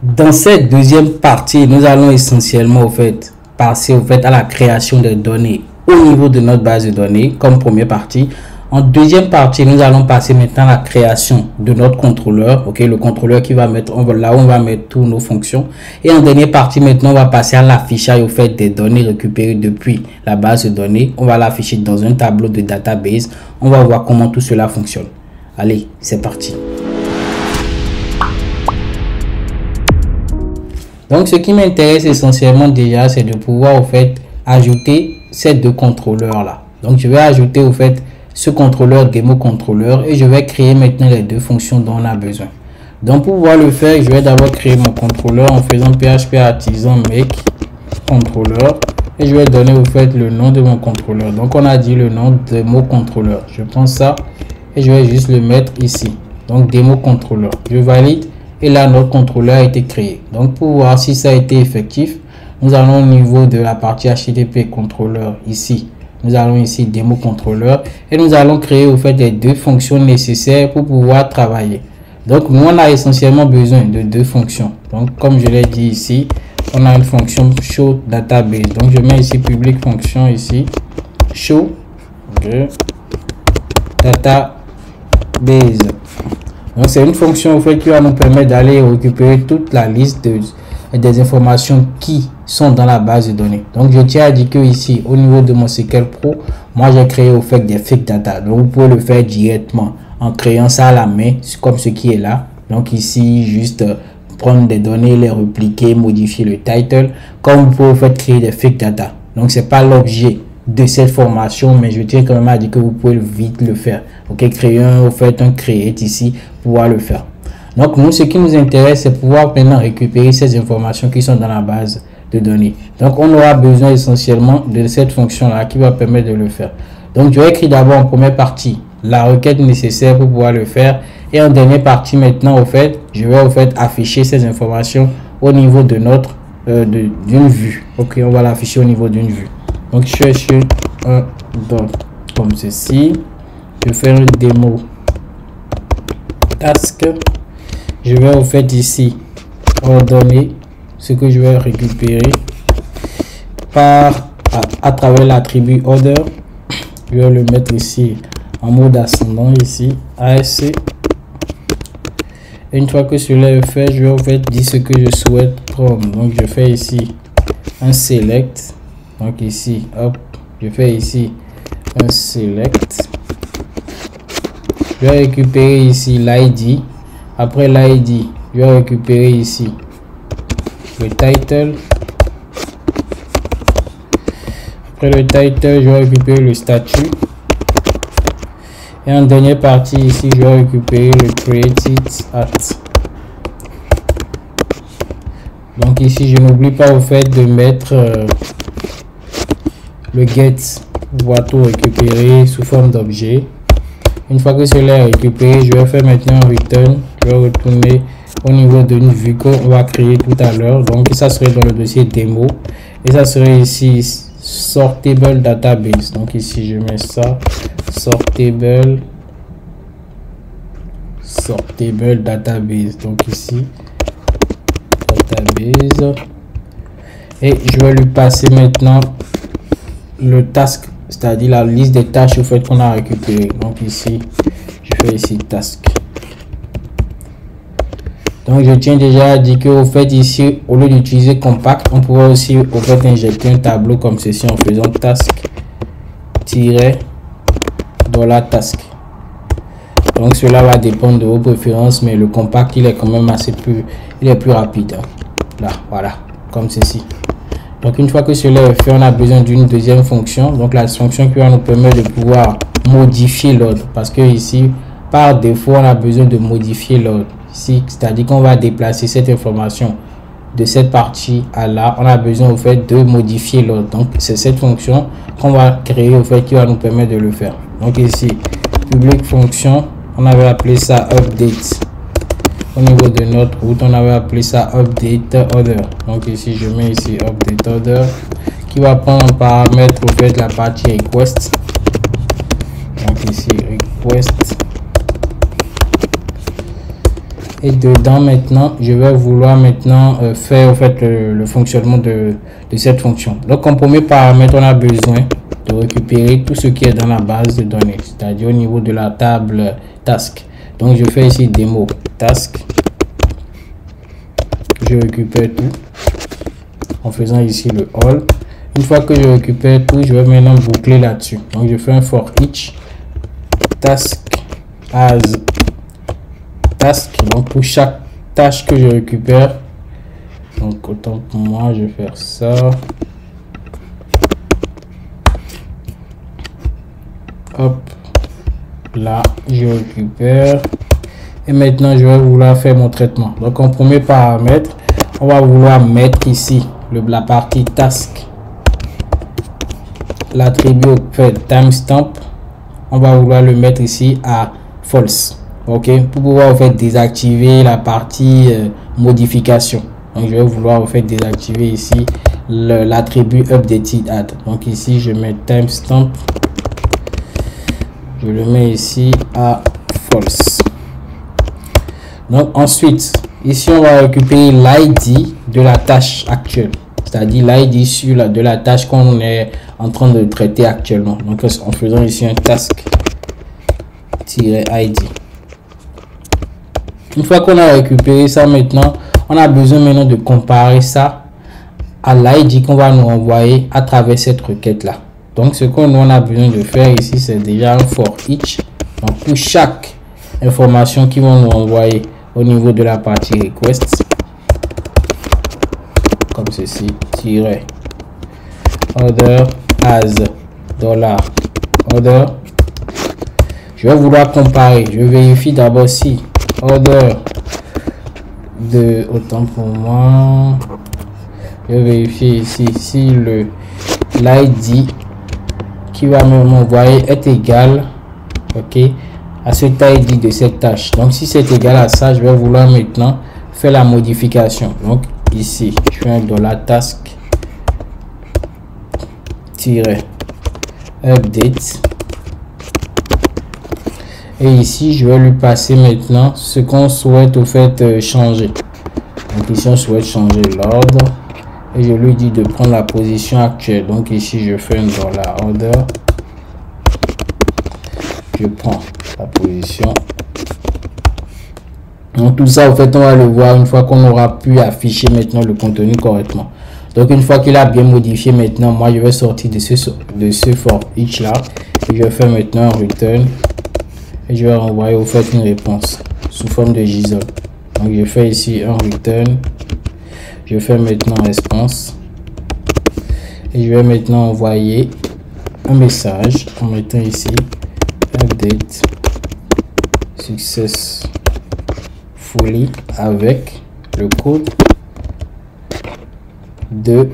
Dans cette deuxième partie, nous allons essentiellement passer à la création de données au niveau de notre base de données comme première partie. En deuxième partie, nous allons passer maintenant à la création de notre contrôleur, le contrôleur qui va mettre, là où on va mettre toutes nos fonctions. Et en dernière partie, maintenant, on va passer à l'affichage des données récupérées depuis la base de données. On va l'afficher dans un tableau de database. On va voir comment tout cela fonctionne. Allez, c'est parti. Donc, ce qui m'intéresse essentiellement déjà, c'est de pouvoir ajouter ces deux contrôleurs là. Donc, je vais ajouter ce contrôleur démo contrôleur et je vais créer maintenant les deux fonctions dont on a besoin. Donc, pour pouvoir le faire, je vais d'abord créer mon contrôleur en faisant php artisan make contrôleur et je vais donner le nom de mon contrôleur. Donc, on a dit le nom démo contrôleur. Je prends ça et je vais juste le mettre ici. Donc, démo contrôleur. Je valide. Et là, notre contrôleur a été créé. Donc, pour voir si ça a été effectif, nous allons au niveau de la partie HTTP contrôleur ici. Nous allons ici démo contrôleur et nous allons créer les deux fonctions nécessaires pour pouvoir travailler. Donc, nous, on a essentiellement besoin de deux fonctions. Donc, comme je l'ai dit ici, on a une fonction show database. Donc, je mets ici public fonction ici show database. Donc, c'est une fonction qui va nous permettre d'aller récupérer toute la liste des informations qui sont dans la base de données. Donc, je tiens à dire que ici, au niveau de mon SQL Pro, moi, j'ai créé des fake data. Donc, vous pouvez le faire directement en créant ça à la main, comme ce qui est là. Donc, ici, juste prendre des données, les répliquer, modifier le title. Comme vous pouvez créer des fake data. Donc, c'est pas l'objet de cette formation, mais je tiens quand même à dire que vous pouvez vite le faire. Créer un create ici pour pouvoir le faire. Donc, nous, ce qui nous intéresse, c'est pouvoir maintenant récupérer ces informations qui sont dans la base de données. Donc, on aura besoin essentiellement de cette fonction-là qui va permettre de le faire. Donc, je vais écrire d'abord en première partie la requête nécessaire pour pouvoir le faire. Et en dernière partie, maintenant, je vais afficher ces informations au niveau de notre d'une vue. On va l'afficher au niveau d'une vue. Donc, je cherche un dot comme ceci. Je vais faire une démo task. Je vais ici ordonner ce que je vais récupérer à travers l'attribut order. Je vais le mettre ici en mode ascendant ici ASC. Et une fois que cela est fait, je vais dire ce que je souhaite prendre. Donc, je fais ici un select. Donc ici, hop, je fais ici un select. Je vais récupérer ici l'ID. Après l'ID, je vais récupérer ici le title. Après le title, je vais récupérer le statut. Et en dernière partie ici, je vais récupérer le created at. Donc ici, je n'oublie pas de mettre le get pour pouvoir tout récupérer sous forme d'objet. Une fois que cela est récupéré, je vais faire maintenant un return. Je vais retourner au niveau d'une vue qu'on va créer tout à l'heure. Donc ça serait dans le dossier démo et ça serait ici sortable database. Donc ici je mets ça sortable database. Donc ici database et je vais lui passer maintenant le task, c'est-à-dire la liste des tâches qu'on a récupéré. Donc ici je fais ici task. Donc je tiens déjà à dire que ici, au lieu d'utiliser compact, on pourrait aussi injecter un tableau comme ceci en faisant task $task. Donc cela va dépendre de vos préférences, mais le compact il est quand même plus rapide. Là, voilà, comme ceci. Donc une fois que cela est fait, on a besoin d'une deuxième fonction. Donc la fonction qui va nous permettre de pouvoir modifier l'ordre, parce que ici par défaut on a besoin de modifier l'ordre. C'est-à-dire qu'on va déplacer cette information de cette partie à là. On a besoin de modifier l'ordre. Donc c'est cette fonction qu'on va créer qui va nous permettre de le faire. Donc ici public fonction, on avait appelé ça update. Au niveau de notre route, on avait appelé ça update order. Donc ici je mets ici update order qui va prendre en paramètre la partie request. Donc ici request Et dedans maintenant, je vais vouloir maintenant faire en fait le fonctionnement de cette fonction. Donc en premier paramètre, on a besoin de récupérer tout ce qui est dans la base de données, c'est-à-dire au niveau de la table task. Donc je fais ici démo task. Je récupère tout en faisant ici le all. Une fois que je récupère tout, je vais maintenant boucler là-dessus. Donc je fais un for each task as task. Donc pour chaque tâche que je récupère, donc autant pour moi, je vais faire ça. Hop, là, je récupère. Et maintenant, je vais vouloir faire mon traitement. Donc en premier paramètre, on va vouloir mettre ici la partie task. L'attribut fait timestamp, on va vouloir le mettre ici à false. Ok, pour pouvoir en fait désactiver la partie modification. Donc je vais vouloir en fait désactiver ici l'attribut updated add. Donc ici je mets timestamp, je le mets ici à false. Donc ensuite ici on va récupérer l'id de la tâche actuelle, c'est-à-dire l'id de la tâche qu'on est en train de traiter actuellement. Donc en faisant ici un task-id. Une fois qu'on a récupéré ça, maintenant on a besoin maintenant de comparer ça à l'id qu'on va nous envoyer à travers cette requête là. Donc ce qu'on a besoin de faire ici, c'est déjà un for each. Donc pour chaque information qui vont nous envoyer au niveau de la partie request, comme ceci, order as $order. Je vais vouloir comparer. Je vérifie d'abord si order de autant pour moi. Je vais vérifier ici si l'id qui va m'envoyer est égal, ok, à cet id de cette tâche. Donc si c'est égal à ça, je vais vouloir maintenant faire la modification. Donc ici je fais un $task update et ici je vais lui passer maintenant ce qu'on souhaite au fait changer. Donc ici on souhaite changer l'ordre et je lui dis de prendre la position actuelle. Donc ici je fais un $order, je prends la position. Donc tout ça, en fait, on va le voir une fois qu'on aura pu afficher maintenant le contenu correctement. Donc une fois qu'il a bien modifié, maintenant moi je vais sortir de ce for each là et je vais faire maintenant un return et je vais renvoyer au fait une réponse sous forme de JSON. Donc je fais ici un return, je fais maintenant response et je vais maintenant envoyer un message en mettant ici update successfully avec le code de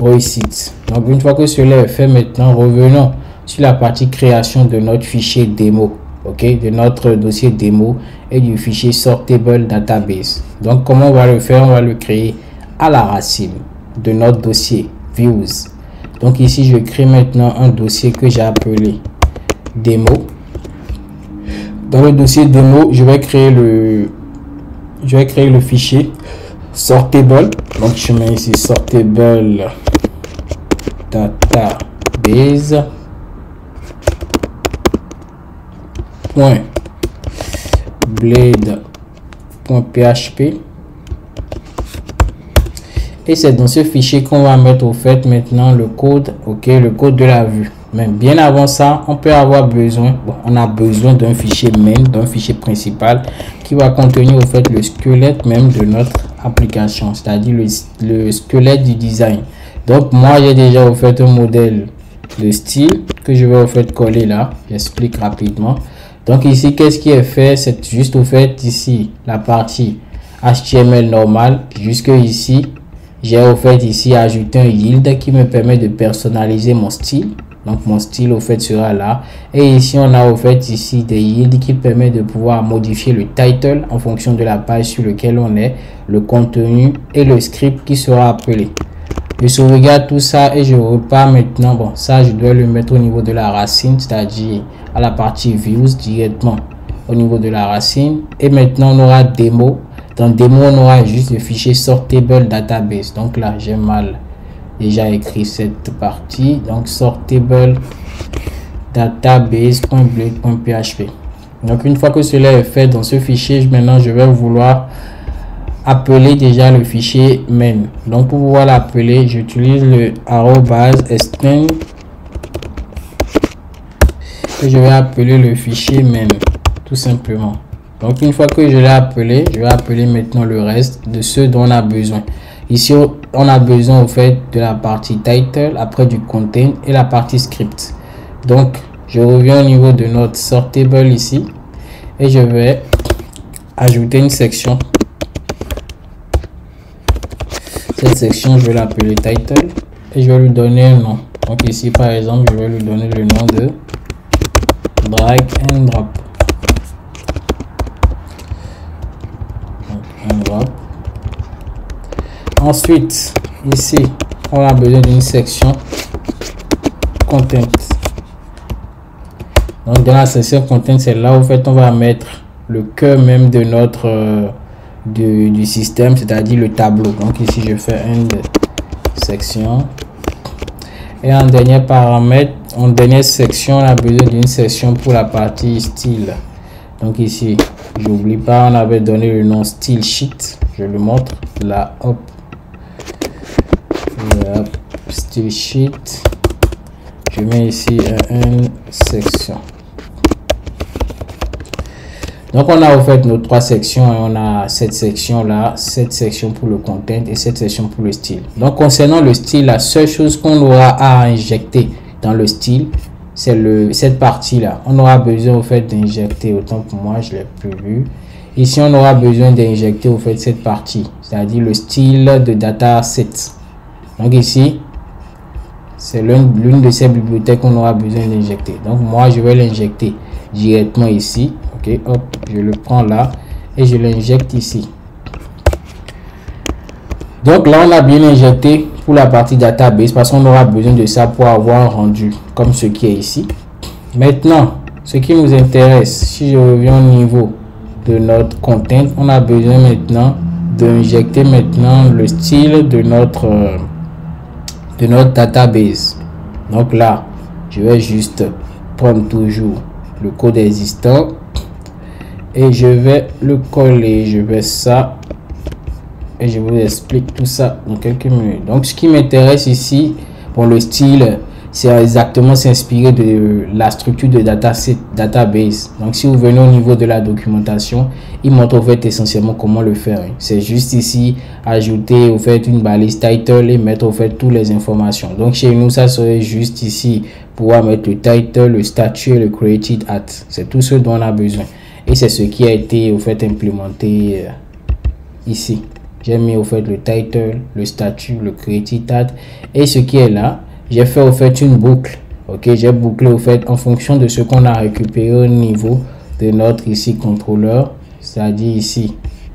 réussite. Donc une fois que cela est fait, maintenant revenons sur la partie création de notre fichier démo, ok, de notre dossier démo et du fichier sortable database. Donc comment on va le faire? On va le créer à la racine de notre dossier views. Donc ici je crée maintenant un dossier que j'ai appelé démo. Dans le dossier démo, je vais créer le fichier sortable. Donc je mets ici sortable database .blade.php et c'est dans ce fichier qu'on va mettre au fait maintenant le code, ok, le code de la vue. Mais bien avant ça, on peut avoir besoin, on a besoin d'un fichier main, d'un fichier principal qui va contenir au fait le squelette même de notre application, c'est-à-dire le squelette du design. Donc moi j'ai déjà au fait un modèle de style que je vais au fait coller là. J'explique rapidement. Donc ici qu'est-ce qui est fait? C'est juste au fait ici la partie HTML normale. Jusque ici j'ai au fait ici ajouté un yield qui me permet de personnaliser mon style. Donc mon style au fait sera là, et ici on a au fait ici des yields qui permet de pouvoir modifier le title en fonction de la page sur laquelle on est, le contenu et le script qui sera appelé. Je sauvegarde tout ça et je repars maintenant. Bon, ça je dois le mettre au niveau de la racine, c'est-à-dire à la partie views directement au niveau de la racine. Et maintenant on aura démo Dans démo, on aura juste le fichier sortable database. Donc là, j'ai mal déjà écrit cette partie. Donc sortable database.blade.php. Donc une fois que cela est fait dans ce fichier, maintenant je vais vouloir appeler déjà le fichier main. Donc pour pouvoir l'appeler, j'utilise le @string et je vais appeler le fichier main tout simplement. Donc une fois que je l'ai appelé, je vais appeler maintenant le reste de ce dont on a besoin. Ici on a besoin au fait de la partie title, après du content et la partie script. Donc je reviens au niveau de notre sortable ici et je vais ajouter une section. Cette section, je vais l'appeler title et je vais lui donner un nom. Donc ici par exemple, je vais lui donner le nom de drag and drop. Ensuite, ici, on a besoin d'une section content. Donc dans la section content, c'est là où en fait on va mettre le cœur même de notre du système, c'est-à-dire le tableau. Donc ici je fais une section et en dernier paramètre, en dernière section, on a besoin d'une section pour la partie style. Donc ici, j'oublie pas, on avait donné le nom style sheet. Je le montre là, hop, style sheet. Je mets ici une section. Donc on a en fait nos trois sections et on a cette section là, cette section pour le content et cette section pour le style. Donc concernant le style, la seule chose qu'on aura à injecter dans le style, c'est cette partie là. On aura besoin au fait d'injecter, autant pour moi je l'ai plus vu. Ici on aura besoin d'injecter au fait cette partie, c'est-à-dire le style de dataset. Donc ici c'est l'une de ces bibliothèques qu'on aura besoin d'injecter. Donc moi je vais l'injecter directement ici. Ok, hop, je le prends là et je l'injecte ici. Donc là on a bien injecté pour la partie database parce qu'on aura besoin de ça pour avoir un rendu comme ce qui est ici. Maintenant, ce qui nous intéresse, si je reviens au niveau de notre content, on a besoin maintenant d'injecter maintenant le style de notre database. Donc là, je vais juste prendre toujours le code existant et je vais le coller. Je vais ça et je vous explique tout ça dans quelques minutes. Donc ce qui m'intéresse ici pour le style, c'est exactement s'inspirer de la structure de database. Donc si vous venez au niveau de la documentation, il montre en fait essentiellement comment le faire. C'est juste ici ajouter au fait une balise title et mettre au fait toutes les informations. Donc chez nous ça serait juste ici pouvoir mettre le title, le statut et le created at. C'est tout ce dont on a besoin et c'est ce qui a été au fait implémenté ici. J'ai mis au fait le title, le statut, le created at et ce qui est là. J'ai fait au fait une boucle. Ok, j'ai bouclé au fait en fonction de ce qu'on a récupéré au niveau de notre ici contrôleur, c'est-à-dire ici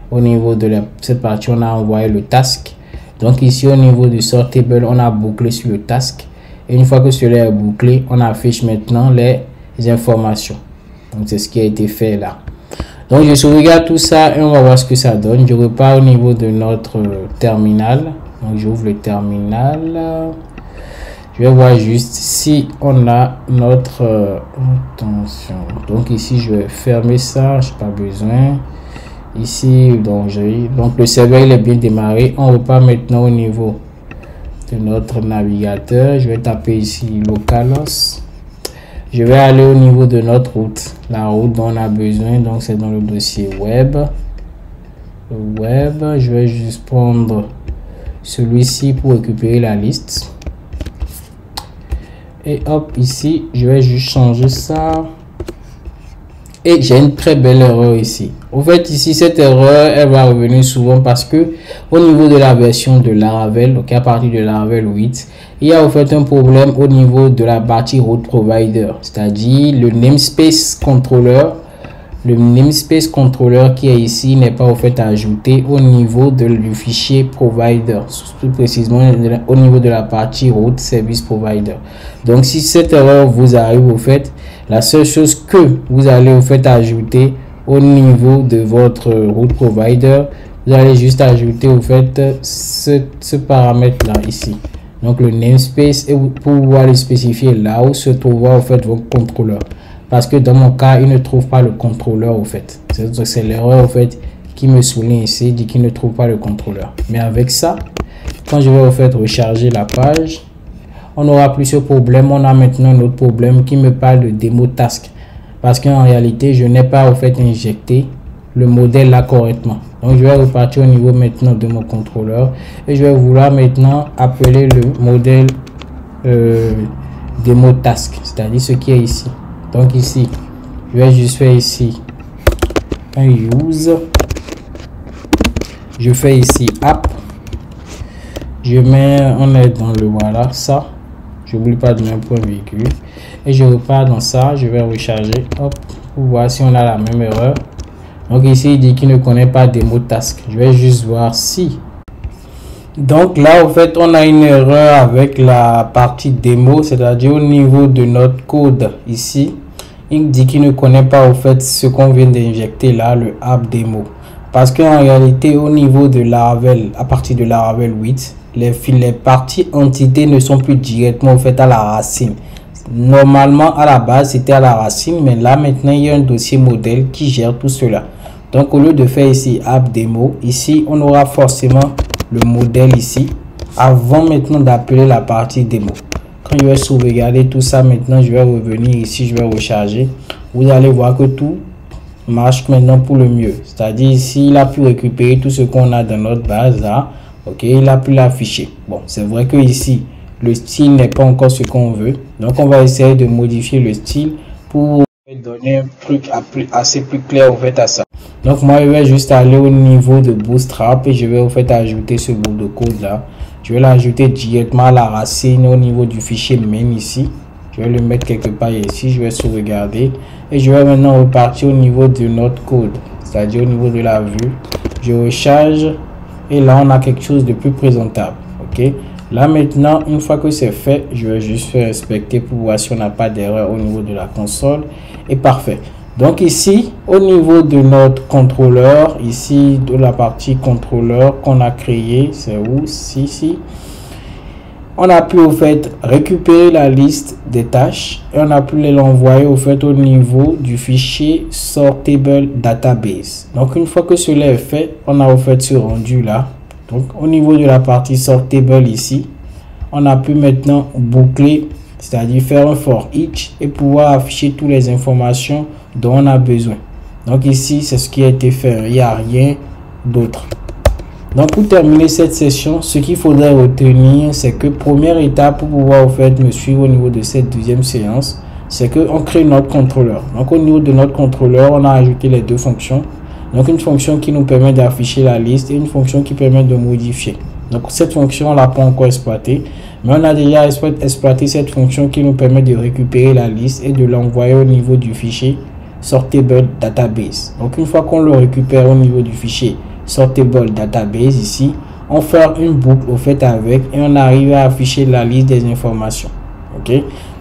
au niveau de cette partie on a envoyé le task. Donc ici au niveau du sortable on a bouclé sur le task et une fois que cela est bouclé on affiche maintenant les informations. Donc c'est ce qui a été fait là. Donc je sauvegarde tout ça et on va voir ce que ça donne. Je repars au niveau de notre terminal. Donc j'ouvre le terminal. Je vais voir juste si on a notre attention. Donc ici je vais fermer ça, je n'ai pas besoin. Ici donc le serveur il est bien démarré. On repart maintenant au niveau de notre navigateur. Je vais taper ici localhost. Je vais aller au niveau de notre route, la route dont on a besoin. Donc c'est dans le dossier web. Le web, je vais juste prendre celui-ci pour récupérer la liste. Et hop, ici, je vais juste changer ça. Et j'ai une très belle erreur ici. En fait, ici, cette erreur, elle va revenir souvent parce que au niveau de la version de Laravel, donc à partir de Laravel 8, il y a en fait un problème au niveau de la partie route provider, c'est-à-dire le namespace controller. Le namespace controller qui est ici n'est pas au fait ajouté au niveau du fichier provider, plus précisément au niveau de la partie route service provider. Donc si cette erreur vous arrive au fait, la seule chose que vous allez au fait ajouter au niveau de votre route provider, vous allez juste ajouter au fait ce paramètre là ici, donc le namespace, et pour pouvoir le spécifier là où se trouvera au fait votre contrôleur, parce que dans mon cas il ne trouve pas le contrôleur au fait. C'est l'erreur au fait qui me souligne ici, dit qu'il ne trouve pas le contrôleur. Mais avec ça, quand je vais au fait recharger la page, on aura plus ce problème. On a maintenant un autre problème qui me parle de démo task, parce qu'en réalité je n'ai pas au fait injecté le modèle là correctement. Donc je vais repartir au niveau maintenant de mon contrôleur et je vais vouloir maintenant appeler le modèle démo task, c'est-à-dire ce qui est ici. Donc ici je vais juste faire ici un use, je fais ici app, je mets, on est dans le voilà ça, j'oublie pas de mettre un point virgule et je repars dans ça. Je vais recharger, hop, pour voir si on a la même erreur. Donc ici il dit qu'il ne connaît pas démo task. Je vais juste voir si, donc là au fait on a une erreur avec la partie démo, c'est-à-dire au niveau de notre code ici il dit qu'il ne connaît pas au fait ce qu'on vient d'injecter là, le app démo, parce qu'en réalité au niveau de Laravel, à partir de Laravel 8, les parties entités ne sont plus directement au fait à la racine. Normalement à la base c'était à la racine, mais là maintenant il y a un dossier modèle qui gère tout cela. Donc au lieu de faire ici app démo, ici on aura forcément le modèle ici avant maintenant d'appeler la partie démo. Quand je vais sauvegarder tout ça, maintenant je vais revenir ici, je vais recharger. Vous allez voir que tout marche maintenant pour le mieux, c'est-à-dire ici il a pu récupérer tout ce qu'on a dans notre base là. Ok, il a pu l'afficher. Bon, c'est vrai que ici le style n'est pas encore ce qu'on veut, donc on va essayer de modifier le style pour donner un truc assez plus clair au fait à ça. Donc moi je vais juste aller au niveau de Bootstrap et je vais au fait ajouter ce bout de code là. Je vais l'ajouter directement à la racine au niveau du fichier main ici. Je vais le mettre quelque part ici, je vais sauvegarder et je vais maintenant repartir au niveau de notre code, c'est-à-dire au niveau de la vue. Je recharge et là on a quelque chose de plus présentable. Ok, là maintenant une fois que c'est fait, je vais juste faire inspecter pour voir si on n'a pas d'erreur au niveau de la console et parfait. Donc ici au niveau de notre contrôleur, ici de la partie contrôleur qu'on a créé, c'est où? Si on a pu au fait récupérer la liste des tâches et on a pu l'envoyer au fait au niveau du fichier sortable database. Donc une fois que cela est fait, on a au fait ce rendu là. Donc au niveau de la partie sortable ici, on a pu maintenant boucler, c'est-à-dire faire un for each et pouvoir afficher toutes les informations dont on a besoin. Donc ici c'est ce qui a été fait, il n'y a rien d'autre. Donc pour terminer cette session, ce qu'il faudrait retenir, c'est que première étape pour pouvoir au fait me suivre au niveau de cette deuxième séance, c'est que on crée notre contrôleur. Donc au niveau de notre contrôleur, on a ajouté les deux fonctions. Donc une fonction qui nous permet d'afficher la liste et une fonction qui permet de modifier. Donc cette fonction on l'a pas encore exploitée, mais on a déjà exploité cette fonction qui nous permet de récupérer la liste et de l'envoyer au niveau du fichier sortable database. Donc une fois qu'on le récupère au niveau du fichier sortable database ici, on fait une boucle au fait avec et on arrive à afficher la liste des informations. Ok,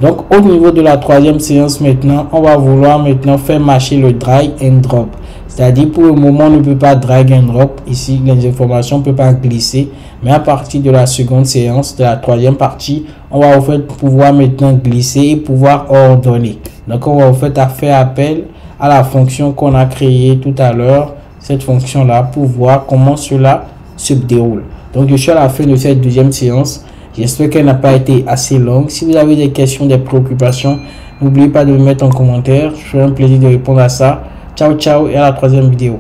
donc au niveau de la troisième séance maintenant, on va vouloir maintenant faire marcher le drag and drop, c'est-à-dire pour le moment on ne peut pas drag and drop ici, les informations ne peuvent pas glisser, mais à partir de la seconde séance, de la troisième partie, on va en fait pouvoir maintenant glisser et pouvoir ordonner. Donc on va en fait faire appel à la fonction qu'on a créée tout à l'heure, cette fonction là, pour voir comment cela se déroule. Donc je suis à la fin de cette deuxième séance. J'espère qu'elle n'a pas été assez longue. Si vous avez des questions, des préoccupations, n'oubliez pas de me mettre en commentaire. Je ferai un plaisir de répondre à ça. Ciao ciao et à la troisième vidéo.